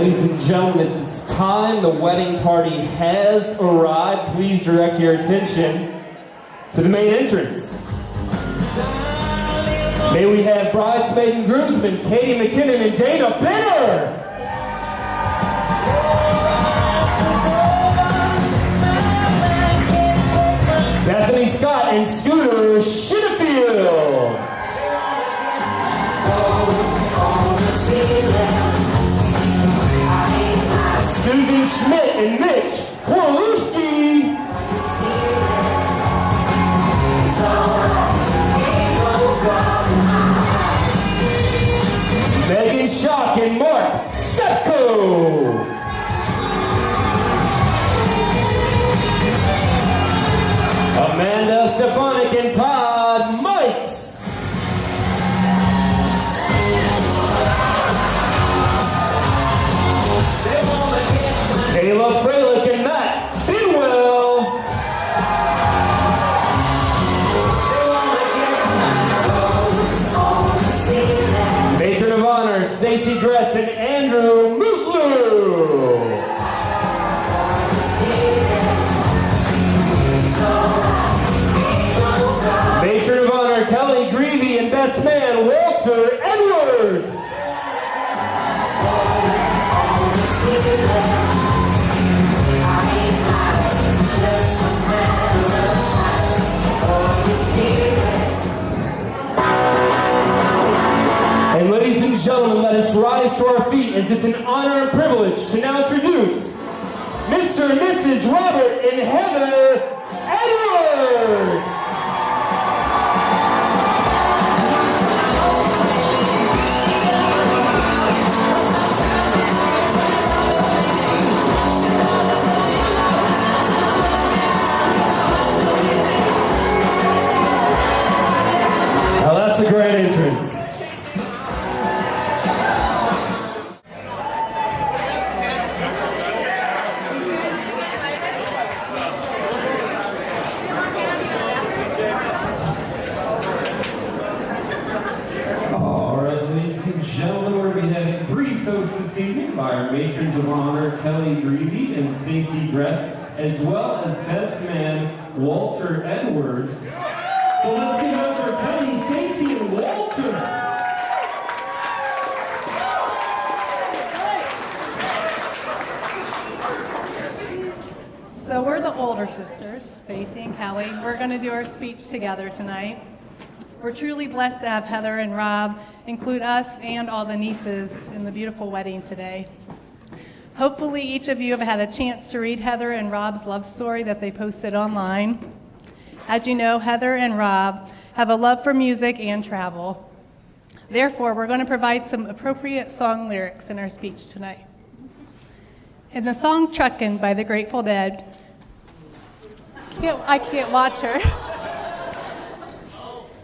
Ladies and gentlemen, at this time, the wedding party has arrived. Please direct your attention to the main entrance. May we have bridesmaid and groomsmen Katie McKinnon and Dana Benner. Bethany Scott and Scooter Shinnefield. Susan Schmidt and Mitch Korlewski. Megan Schock and Mark Sepko. Amanda Stefanik and Todd Mikes. Kayla Freilich and Matt Bidwell. Matron of Honor Stacy Gress and Andrew Mootlu. Matron of Honor Kelly Greavy and best man Walter Edwards. And ladies and gentlemen, let us rise to our feet as it's an honor and privilege to now introduce Mr. and Mrs. Robert and Heather Edwards. Now that's a great entrance. This evening by our matrons of honor Kelly Greavy and Stacy Gress, as well as best man Walter Edwards. So let's give it up for Kelly, Stacy, and Walter. So we're the older sisters, Stacy and Kelly. We're going to do our speech together tonight. We're truly blessed to have Heather and Rob include us and all the nieces in the beautiful wedding today. Hopefully each of you have had a chance to read Heather and Rob's love story that they posted online. As you know, Heather and Rob have a love for music and travel. Therefore, we're going to provide some appropriate song lyrics in our speech tonight. In the song Truckin' by the Grateful Dead, I can't watch her.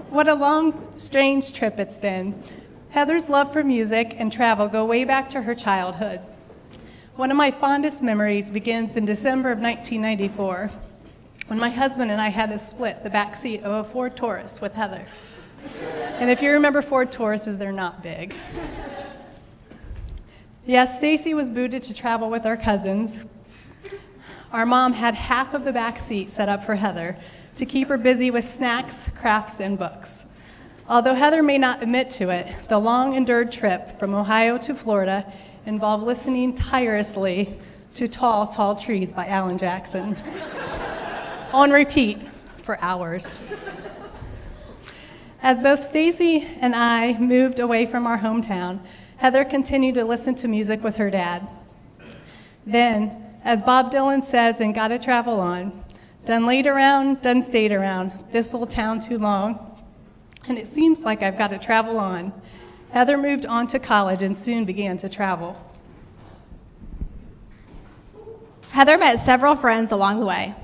What a long, strange trip it's been. Heather's love for music and travel go way back to her childhood. One of my fondest memories begins in December of 1994, when my husband and I had to split the back seat of a Ford Taurus with Heather. And if you remember Ford Tauruses, they're not big. Yes, Stacy was booted to travel with our cousins. Our mom had half of the back seat set up for Heather to keep her busy with snacks, crafts, and books. Although Heather may not admit to it, the long-endured trip from Ohio to Florida involved listening tirelessly to Tall, Tall Trees by Alan Jackson on repeat for hours. As both Stacy and I moved away from our hometown, Heather continued to listen to music with her dad. Then, as Bob Dylan says in Gotta Travel On, done laid around, done stayed around, this old town too long, and it seems like I've got to travel on. Heather moved on to college and soon began to travel. Heather met several friends along the way.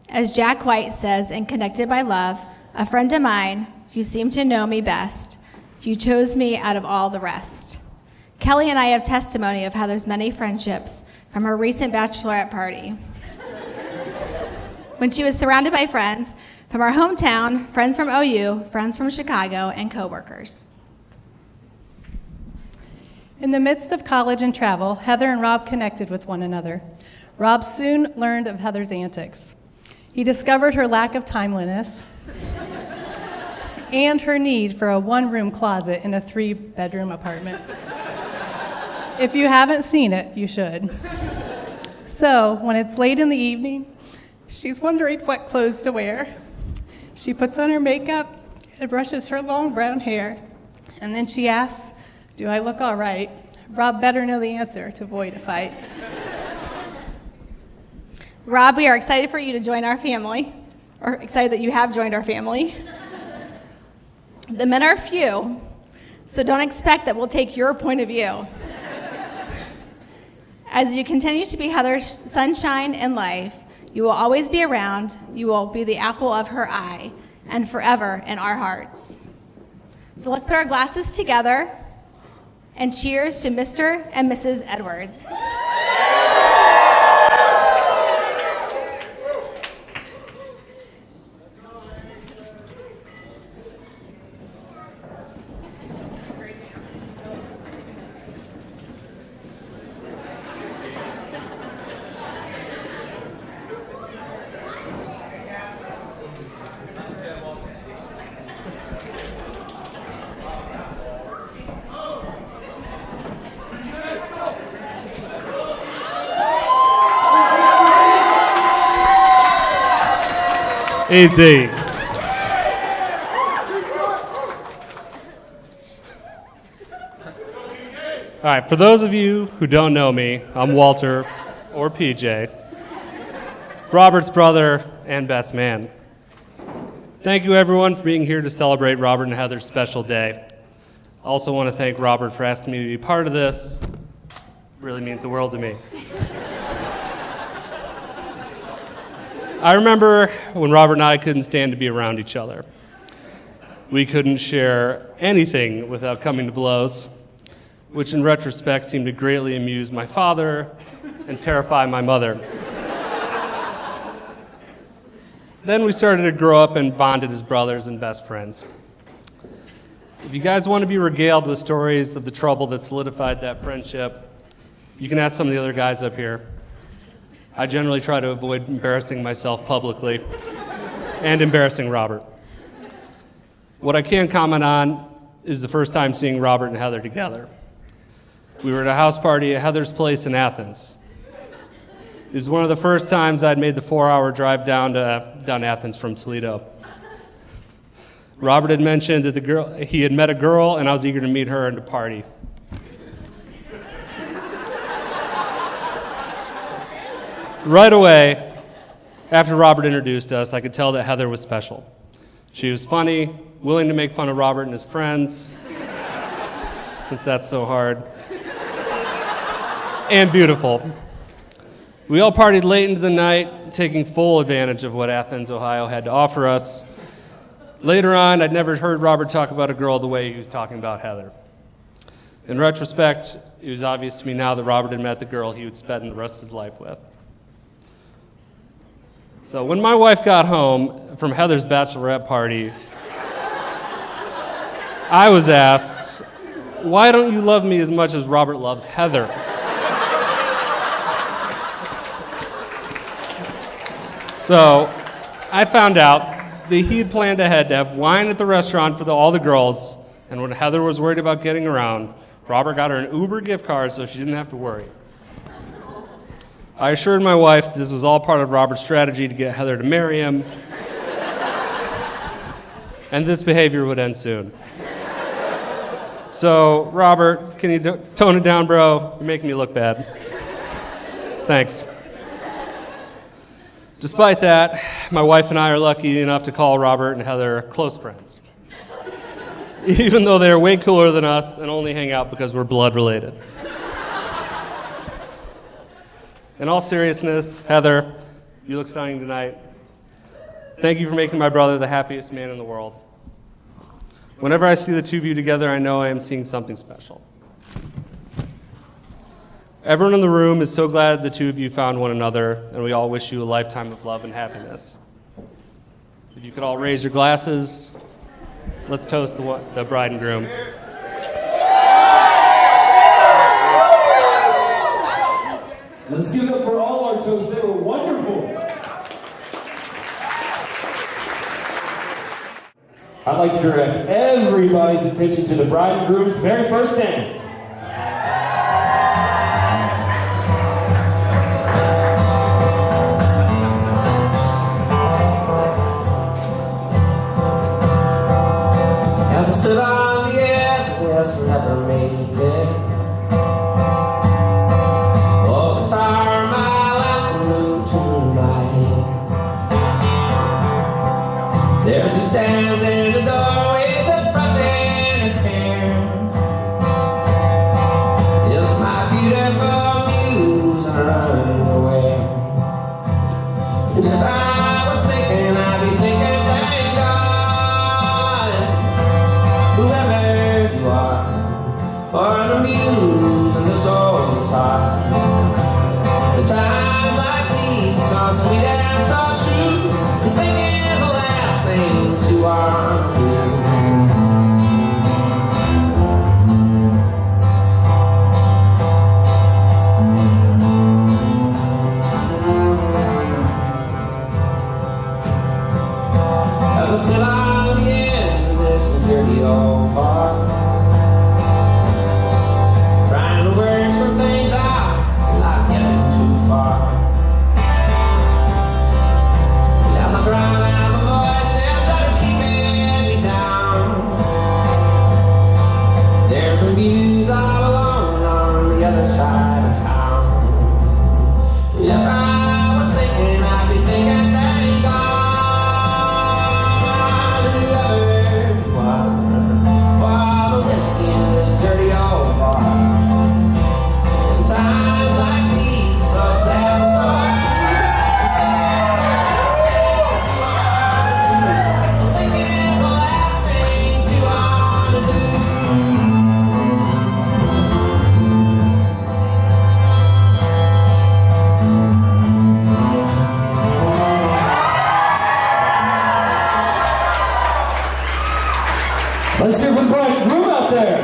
As Jack White says in Connected by Love, a friend of mine, you seem to know me best. You chose me out of all the rest. Kelly and I have testimony of Heather's many friendships from her recent bachelorette party, when she was surrounded by friends from our hometown, friends from OU, friends from Chicago, and coworkers. In the midst of college and travel, Heather and Rob connected with one another. Rob soon learned of Heather's antics. He discovered her lack of timeliness and her need for a one-room closet in a 3-bedroom apartment. If you haven't seen it, you should. So, when it's late in the evening, she's wondering what clothes to wear. She puts on her makeup and brushes her long brown hair, and then she asks, "Do I look all right?" Rob better know the answer to avoid a fight. Rob, we are excited for you to join our family, or excited that you have joined our family. The men are few, so don't expect that we'll take your point of view. As you continue to be Heather's sunshine in life, you will always be around, you will be the apple of her eye, and forever in our hearts. So let's put our glasses together and cheers to Mr. and Mrs. Edwards. Easy. All right, for those of you who don't know me, I'm Walter, or PJ, Robert's brother and best man. Thank you, everyone, for being here to celebrate Robert and Heather's special day. I also want to thank Robert for asking me to be part of this. It really means the world to me. I remember when Robert and I couldn't stand to be around each other. We couldn't share anything without coming to blows, which in retrospect seemed to greatly amuse my father and terrify my mother. Then we started to grow up and bonded as brothers and best friends. If you guys want to be regaled with stories of the trouble that solidified that friendship, you can ask some of the other guys up here. I generally try to avoid embarrassing myself publicly and embarrassing Robert. What I can comment on is the first time seeing Robert and Heather together. We were at a house party at Heather's place in Athens. It was one of the first times I'd made the 4-hour drive down Athens from Toledo. Robert had mentioned that he had met a girl, and I was eager to meet her and to party. Right away, after Robert introduced us, I could tell that Heather was special. She was funny, willing to make fun of Robert and his friends, since that's so hard, and beautiful. We all partied late into the night, taking full advantage of what Athens, Ohio had to offer us. Later on, I'd never heard Robert talk about a girl the way he was talking about Heather. In retrospect, it was obvious to me now that Robert had met the girl he would spend the rest of his life with. So when my wife got home from Heather's bachelorette party, I was asked, "Why don't you love me as much as Robert loves Heather?" So I found out that he had planned ahead to have wine at the restaurant for all the girls, and when Heather was worried about getting around, Robert got her an Uber gift card so she didn't have to worry. I assured my wife this was all part of Robert's strategy to get Heather to marry him, and this behavior would end soon. So, Robert, can you tone it down, bro? You're making me look bad. Thanks. Despite that, my wife and I are lucky enough to call Robert and Heather close friends, even though they're way cooler than us and only hang out because we're blood related. In all seriousness, Heather, you look stunning tonight. Thank you for making my brother the happiest man in the world. Whenever I see the two of you together, I know I am seeing something special. Everyone in the room is so glad the two of you found one another, and we all wish you a lifetime of love and happiness. If you could all raise your glasses, let's toast the bride and groom. Let's give it up for all our toasts. They were wonderful. I'd like to direct everybody's attention to the bride and groom's very first dance. As I sit on the edge of this never made bed, all the time my life glued to my head. There she stands in the doorway, just brushing her hair. It's my beautiful muse in her underwear. And if I was thinking, I'd be thinking, thank God, whoever you are, or the muse and the soul guitar. The times like these, so sweet and so true, and thinking is the last thing that you are to do. As I sit on the end of this dirty old bar, trying to work some things out, not getting too far. As I drown out the voices that are keeping me down, there's a muse all alone on the other side of town. If I was thinking, I'd be thinking, thank God, whoever you are, for the whiskey in this dirty old bar. In times like these, so sad and so true, I'm thinking it's the last thing too hard to do. Let's hear for the bride and groom out there.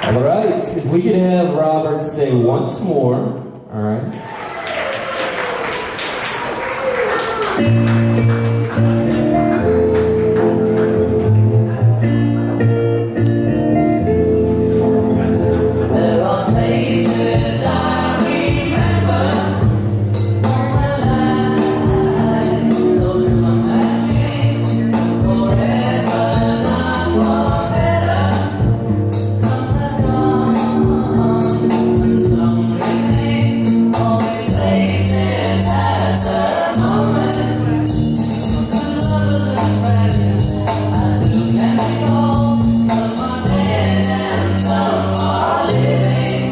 All right, if we could have Robert say once more, all right? There are places I remember all my life, though some have changed forever, not for better. Some have gone and some remain. Always places at the moment. Lovers and friends I still can recall. Some are dead and some are living.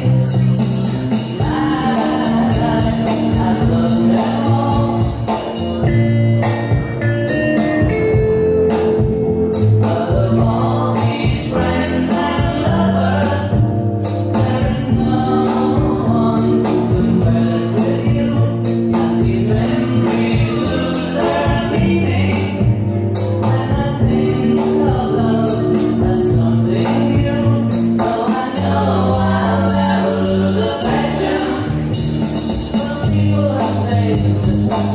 I've loved them all. But of all these friends and lovers, there is no one who compares with you. And these memories lose their meaning when I think of love as something new. Though I know I'll never lose affection for people and things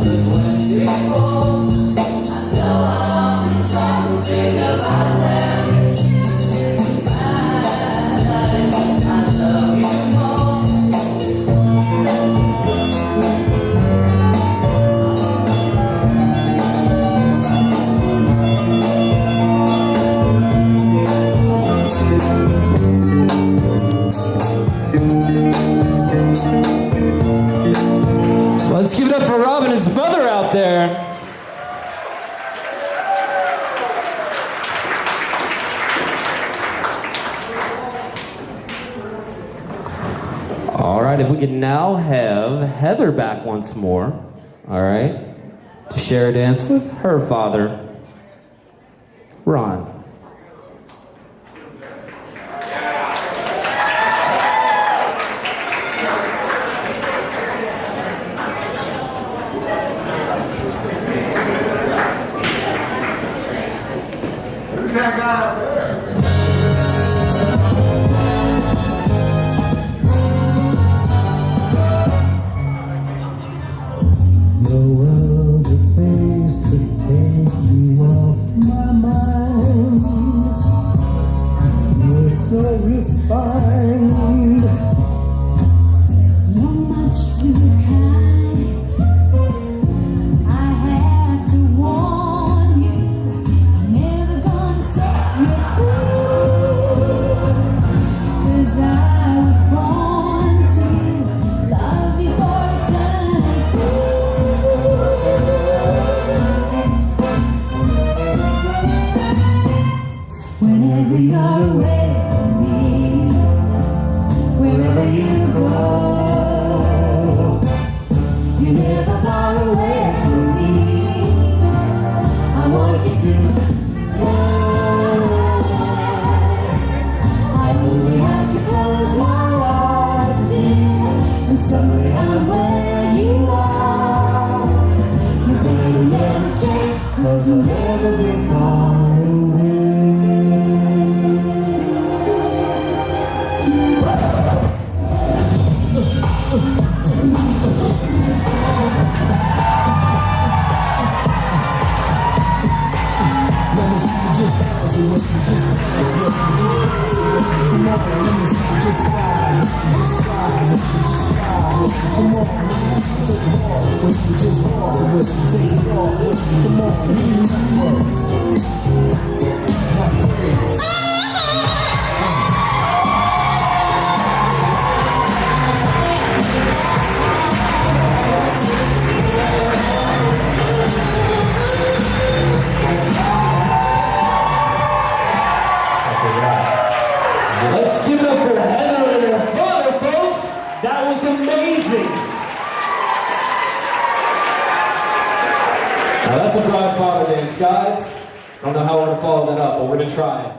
that went before. I know I'll often stop and think about them. I love you more. Let's give it up for Rob and his mother out there. All right, if we could now have Heather back once more, all right, to share a dance with her father, Ron. Who's that guy up there? No other things could take you off my mind. You're so refined. You're much too kind. I have to warn you, I'm never gonna set you free. 'Cause I was born to love you for eternity. Whenever you're away from me, wherever you go, you're never far away from me. I want you to know I only have to close my eyes, dear, and somewhere I'm where you are. You better let me stay, 'cause you'll never be far away. Let's give it up for Heather and her father, folks. That was amazing. Now that's a Godfather dance, guys. I don't know how we're gonna follow that up, but we're gonna try.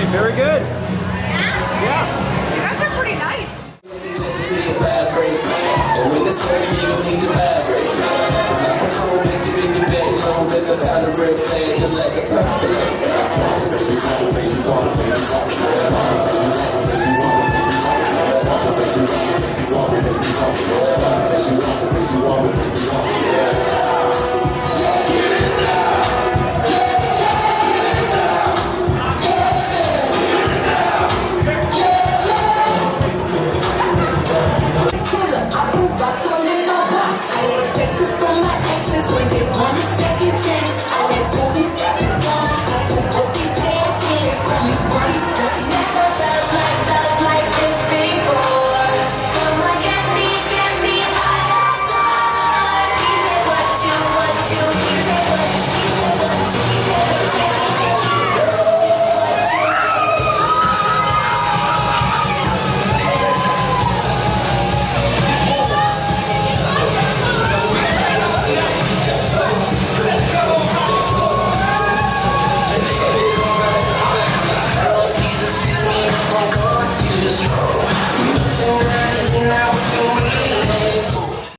Very good. See a bad break, and when it's over, you gon' need your bad break. 'Cause I'm a cold, make it in your bed, low, living down the real plan, just like a purple.